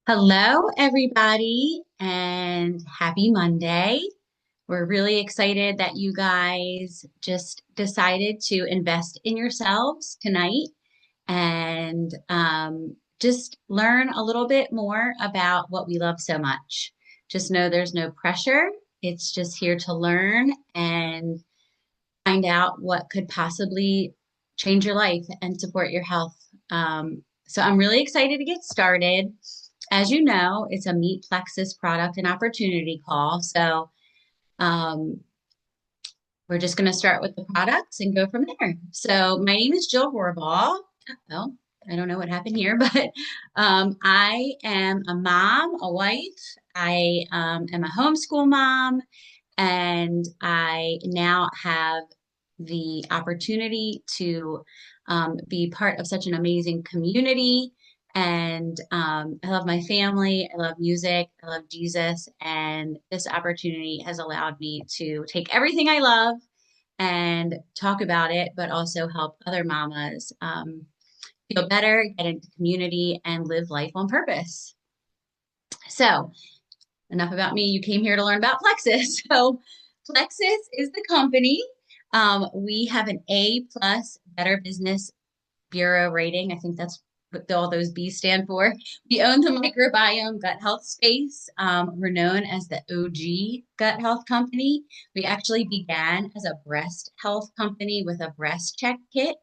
Hello, everybody, and happy Monday. We're really excited that you guys just decided to invest in yourselves tonight and just learn a little bit more about what we love so much. Just know there's no pressure. It's just here to learn and find out what could possibly change your life and support your health. So I'm really excited to get started. As you know, it's a Meet Plexus product and opportunity call. So um, we're just going to start with the products and go from there. So my name is Jill Horvath. Well, I don't know what happened here, but I am a mom, a wife. I am a homeschool mom, and I now have the opportunity to be part of such an amazing community. And I love my family. I love music. I love Jesus. And this opportunity has allowed me to take everything I love and talk about it, but also help other mamas feel better, get into community, and live life on purpose. So, enough about me. You came here to learn about Plexus. So, Plexus is the company. We have an A plus Better Business Bureau rating. I think that's what all those B's stand for. We own the microbiome gut health space. We're known as the OG gut health company. We actually began as a breast health company with a breast check kit.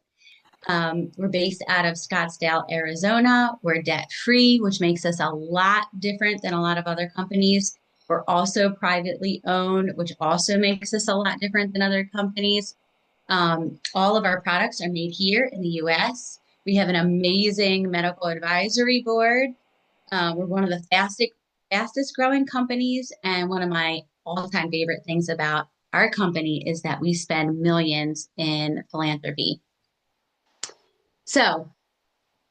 We're based out of Scottsdale, Arizona. We're debt free, which makes us a lot different than a lot of other companies. We're also privately owned, which also makes us a lot different than other companies. All of our products are made here in the US. We have an amazing medical advisory board. We're one of the fastest growing companies. And one of my all time favorite things about our company is that we spend millions in philanthropy. So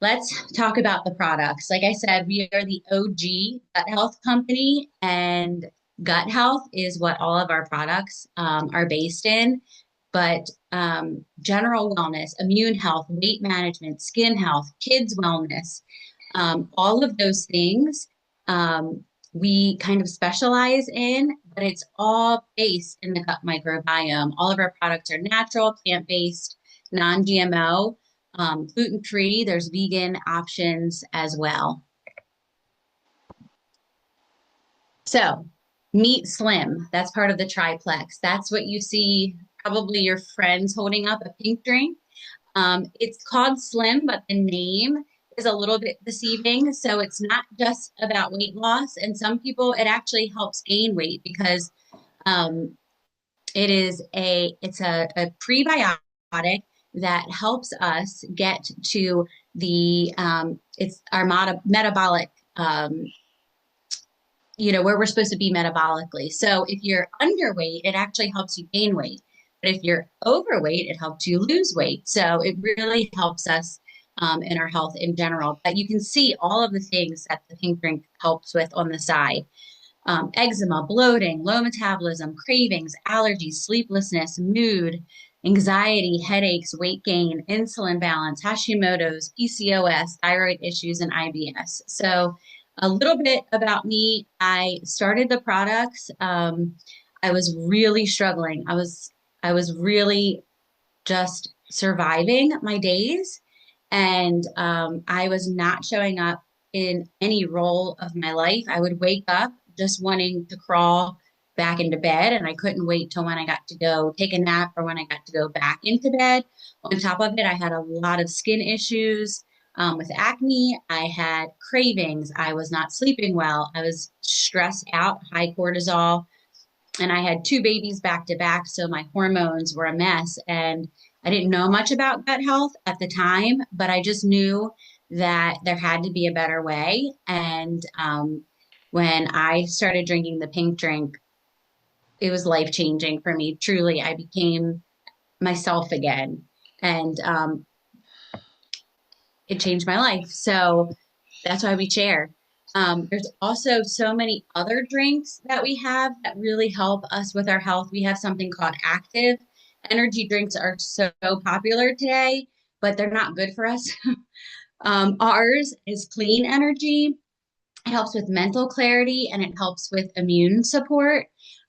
let's talk about the products. Like I said, we are the OG gut health company, and gut health is what all of our products are based in. But general wellness, immune health, weight management, skin health, kids' wellness, all of those things we kind of specialize in, but it's all based in the gut microbiome. All of our products are natural, plant-based, non-GMO, gluten-free. There's vegan options as well. So, Meat Slim, that's part of the triplex. That's what you see probably your friends holding up a pink drink. It's called Slim, but the name is a little bit deceiving. So it's not just about weight loss. And some people, it actually helps gain weight because um, it's a prebiotic that helps us get to it's our metabolic where we're supposed to be metabolically. So if you're underweight, it actually helps you gain weight. But if you're overweight, it helps you lose weight. So it really helps us in our health in general. But you can see all of the things that the pink drink helps with on the side. Eczema, bloating, low metabolism, cravings, allergies, sleeplessness, mood, anxiety, headaches, weight gain, insulin balance, Hashimoto's, PCOS, thyroid issues, and IBS. So a little bit about me. I started the products. I was really struggling. I was really just surviving my days, and I was not showing up in any role of my life. I would wake up just wanting to crawl back into bed, and I couldn't wait till when I got to go take a nap or when I got to go back into bed. On top of it, I had a lot of skin issues with acne. I had cravings. I was not sleeping well. I was stressed out, high cortisol, and I had two babies back to back. So my hormones were a mess. And I didn't know much about gut health at the time, but I just knew that there had to be a better way. And when I started drinking the pink drink, it was life changing for me. Truly, I became myself again. And it changed my life. So that's why we share. There's also so many other drinks that we have that really help us with our health. We have something called Active. Energy drinks are so popular today, but they're not good for us. Ours is Clean Energy. It helps with mental clarity and it helps with immune support.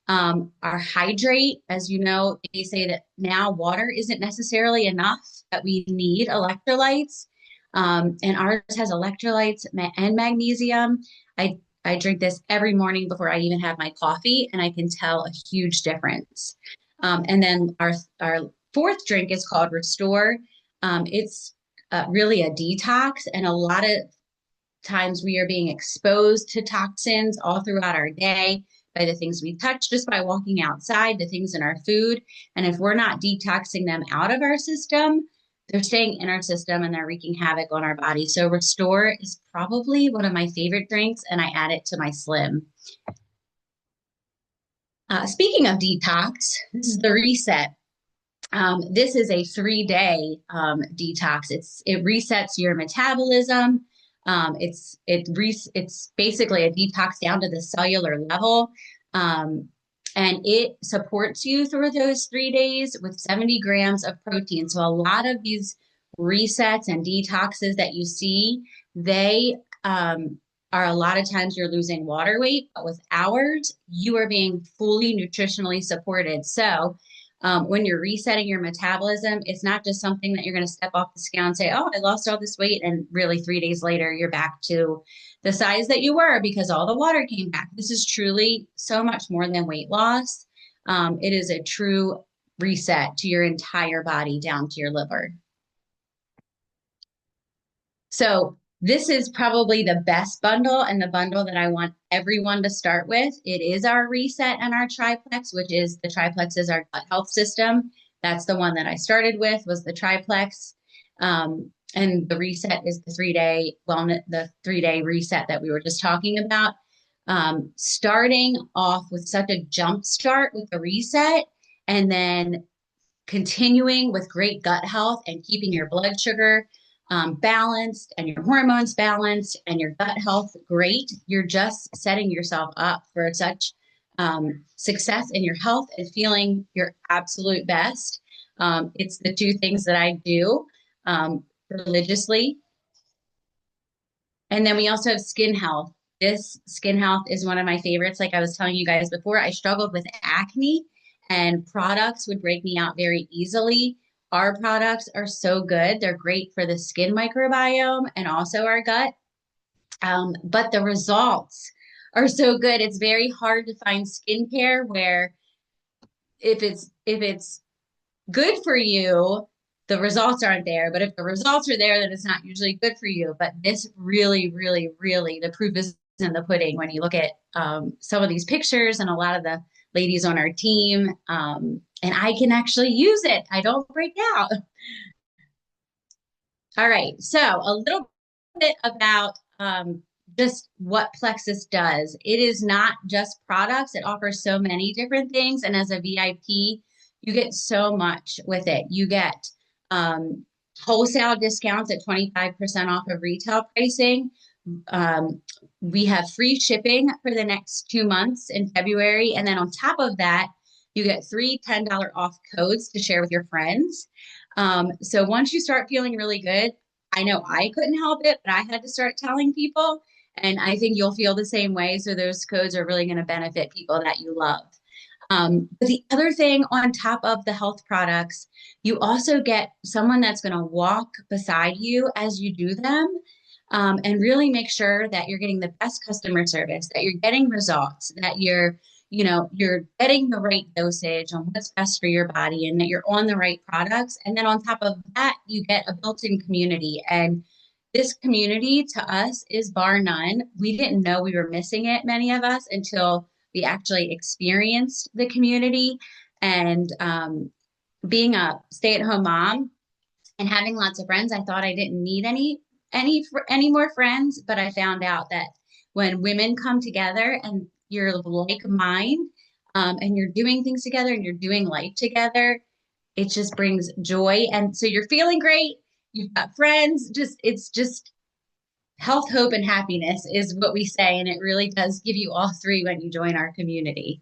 Our hydrate, as you know, they say that now water isn't necessarily enough, that we need electrolytes. And ours has electrolytes and magnesium. I drink this every morning before I even have my coffee, and I can tell a huge difference. And then our fourth drink is called Restore. It's really a detox, and a lot of times we are being exposed to toxins all throughout our day by the things we touch, just by walking outside, the things in our food. And if we're not detoxing them out of our system, they're staying in our system and they're wreaking havoc on our body. So Restore is probably one of my favorite drinks, and I add it to my Slim. Speaking of detox, this is the Reset. This is a 3-day detox. It resets your metabolism. It's basically a detox down to the cellular level, and it supports you through those 3 days with 70 grams of protein. So a lot of these resets and detoxes that you see, they are a lot of times you're losing water weight, but with ours, you are being fully nutritionally supported. So when you're resetting your metabolism, it's not just something that you're going to step off the scale and say, oh, I lost all this weight. And really 3 days later, you're back to the size that you were because all the water came back. This is truly so much more than weight loss. It is a true reset to your entire body down to your liver. So this is probably the best bundle and the bundle that I want everyone to start with. It is our Reset and our Triplex, which is the Triplex is our gut health system. That's the one that I started with, was the Triplex. And the Reset is the 3-day wellness, the 3-day reset that we were just talking about. Starting off with such a jump start with the Reset, and then continuing with great gut health and keeping your blood sugar balanced and your hormones balanced and your gut health great, you're just setting yourself up for such success in your health and feeling your absolute best. It's the two things that I do religiously. And then we also have skin health. This skin health is one of my favorites. Like I was telling you guys before, I struggled with acne and products would break me out very easily. Our products are so good. They're great for the skin microbiome and also our gut. But the results are so good. It's very hard to find skincare where if it's good for you, the results aren't there. But if the results are there, then it's not usually good for you. But this really, really, really, the proof is in the pudding when you look at some of these pictures and a lot of the ladies on our team. And I can actually use it. I don't break out. All right. So a little bit about just what Plexus does. It is not just products. It offers so many different things. And as a VIP, you get so much with it. You get wholesale discounts at 25% off of retail pricing. We have free shipping for the next 2 months in February. And then on top of that, you get three $10 off codes to share with your friends. So once you start feeling really good, I know I couldn't help it, but I had to start telling people. And I think you'll feel the same way. So those codes are really going to benefit people that you love. But the other thing on top of the health products, you also get someone that's going to walk beside you as you do them, and really make sure that you're getting the best customer service, that you're getting results, that you're getting the right dosage on what's best for your body and that you're on the right products. And then on top of that, you get a built-in community. And this community to us is bar none. We didn't know we were missing it, many of us, until we actually experienced the community. And being a stay-at-home mom and having lots of friends, I thought I didn't need any more friends, but I found out that when women come together and you're like mind, and you're doing things together and you're doing life together, it just brings joy. And so you're feeling great. You've got friends. It's just health, hope, and happiness is what we say. And it really does give you all three when you join our community.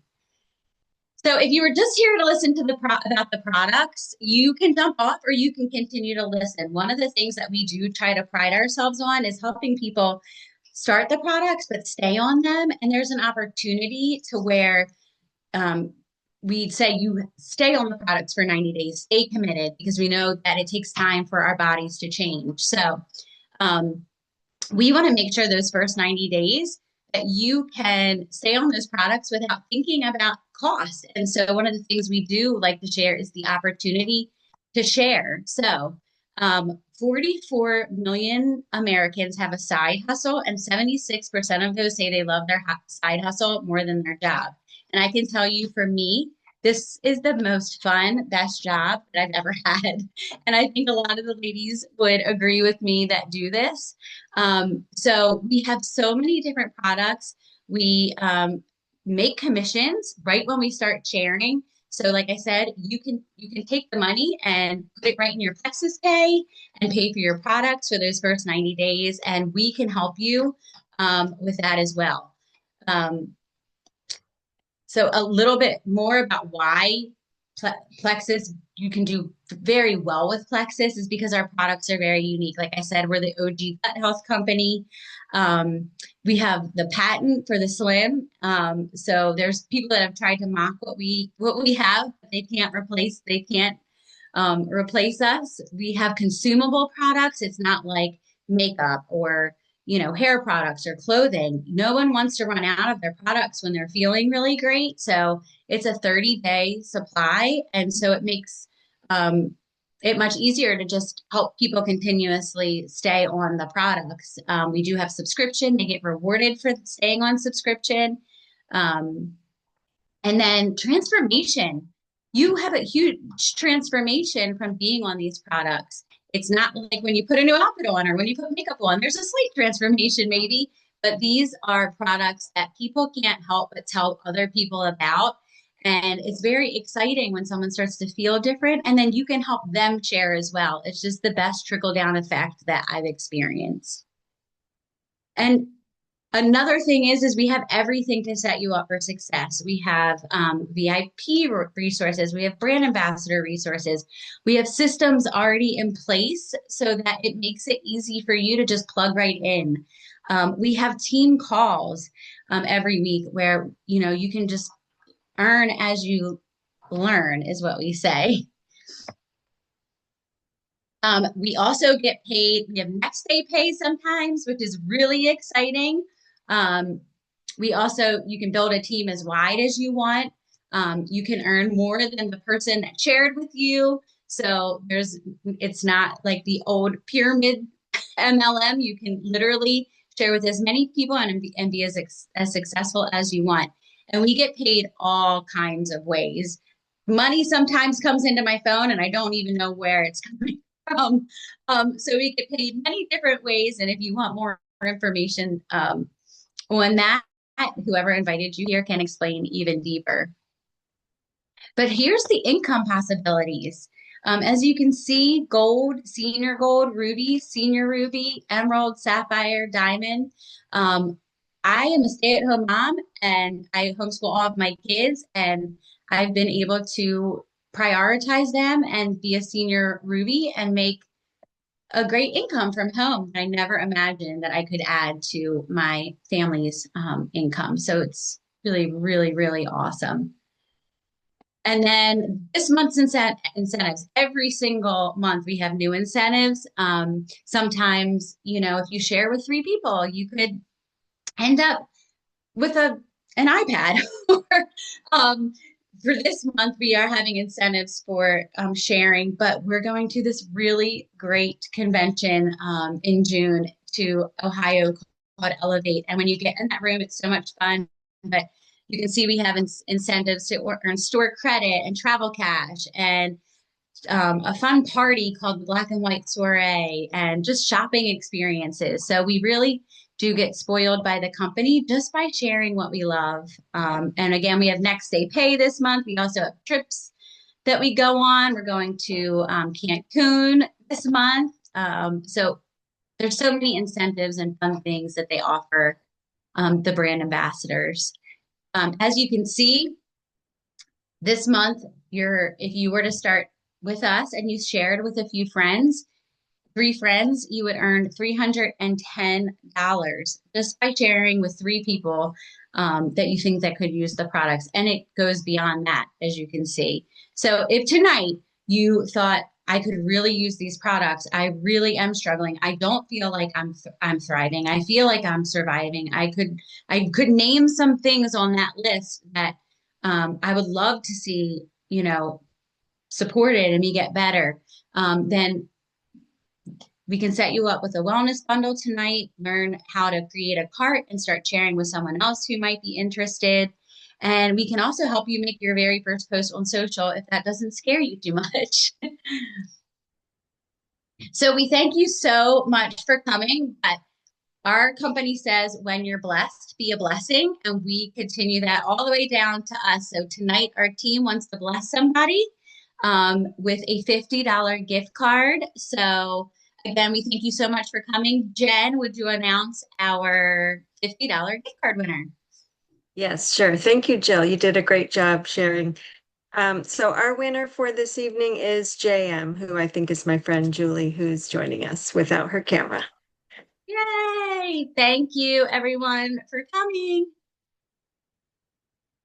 So if you were just here to listen to about the products, you can jump off or you can continue to listen. One of the things that we do try to pride ourselves on is helping people start the products, but stay on them. And there's an opportunity to where um, we'd say you stay on the products for 90 days, stay committed, because we know that it takes time for our bodies to change. So um, we want to make sure those first 90 days that you can stay on those products without thinking about cost. And so one of the things we do like to share is the opportunity to share. So 44 million Americans have a side hustle, and 76% of those say they love their side hustle more than their job. And I can tell you, for me, this is the most fun, best job that I've ever had. And I think a lot of the ladies would agree with me that do this. So we have so many different products. We make commissions right when we start sharing. So like I said, you can take the money and put it right in your Plexus Pay and pay for your products for those first 90 days, and we can help you with that as well. Um, so a little bit more about why Plexus, you can do very well with Plexus, is because our products are very unique. Like I said, we're the OG gut health company. Um, we have the patent for the Slim. So there's people that have tried to mock what we have, but they can't replace us. We have consumable products. It's not like makeup or hair products or clothing. No one wants to run out of their products when they're feeling really great. So it's a 30-day supply. And so it makes it much easier to just help people continuously stay on the products. We do have subscription. They get rewarded for staying on subscription. Um, and then transformation. You have a huge transformation from being on these products. It's not like when you put a new outfit on or when you put makeup on, there's a slight transformation maybe, but these are products that people can't help but tell other people about. And it's very exciting when someone starts to feel different, and then you can help them share as well. It's just the best trickle down effect that I've experienced. And another thing is we have everything to set you up for success. We have VIP resources. We have brand ambassador resources. We have systems already in place so that it makes it easy for you to just plug right in. We have team calls every week where you can just earn as you learn, is what we say. We also get paid. We have next day pay sometimes, which is really exciting. Um, you can build a team as wide as you want. You can earn more than the person that shared with you. So it's not like the old pyramid MLM. You can literally share with as many people and be as successful as you want. And we get paid all kinds of ways. Money sometimes comes into my phone and I don't even know where it's coming from. So we get paid many different ways. And if you want more information on that, whoever invited you here can explain even deeper. But here's the income possibilities. As you can see, gold, ruby, senior ruby, emerald, sapphire, diamond. I am a stay-at-home mom and I homeschool all of my kids, and I've been able to prioritize them and be a senior ruby and make a great income from home. I never imagined that I could add to my family's income. So it's really, really, really awesome. And then this month's incentives, every single month we have new incentives. Sometimes, if you share with 3 people, you could end up with an iPad. Or, for this month, we are having incentives for sharing, but we're going to this really great convention in June to Ohio called Elevate. And when you get in that room, it's so much fun. But you can see we have incentives to earn store credit and travel cash and a fun party called the Black and White Soiree and just shopping experiences. So we really do get spoiled by the company just by sharing what we love. And again, we have next day pay this month. We also have trips that we go on. We're going to Cancun this month. So there's so many incentives and fun things that they offer the brand ambassadors. As you can see, this month, if you were to start with us and you shared with a few friends, three friends, you would earn $310 just by sharing with three people that you think that could use the products. And it goes beyond that, as you can see. So if tonight you thought I could really use these products, I really am struggling. I don't feel like I'm thriving. I feel like I'm surviving. I could name some things on that list that I would love to see, supported and me get better. Then we can set you up with a wellness bundle tonight, learn how to create a cart and start sharing with someone else who might be interested. And we can also help you make your very first post on social if that doesn't scare you too much. So we thank you so much for coming. But our company says when you're blessed, be a blessing. And we continue that all the way down to us. So tonight, our team wants to bless somebody with a $50 gift card. So again, we thank you so much for coming. Jen, would you announce our $50 gift card winner? Yes, sure. Thank you, Jill. You did a great job sharing. So our winner for this evening is JM, who I think is my friend Julie, who's joining us without her camera. Yay! Thank you, everyone, for coming.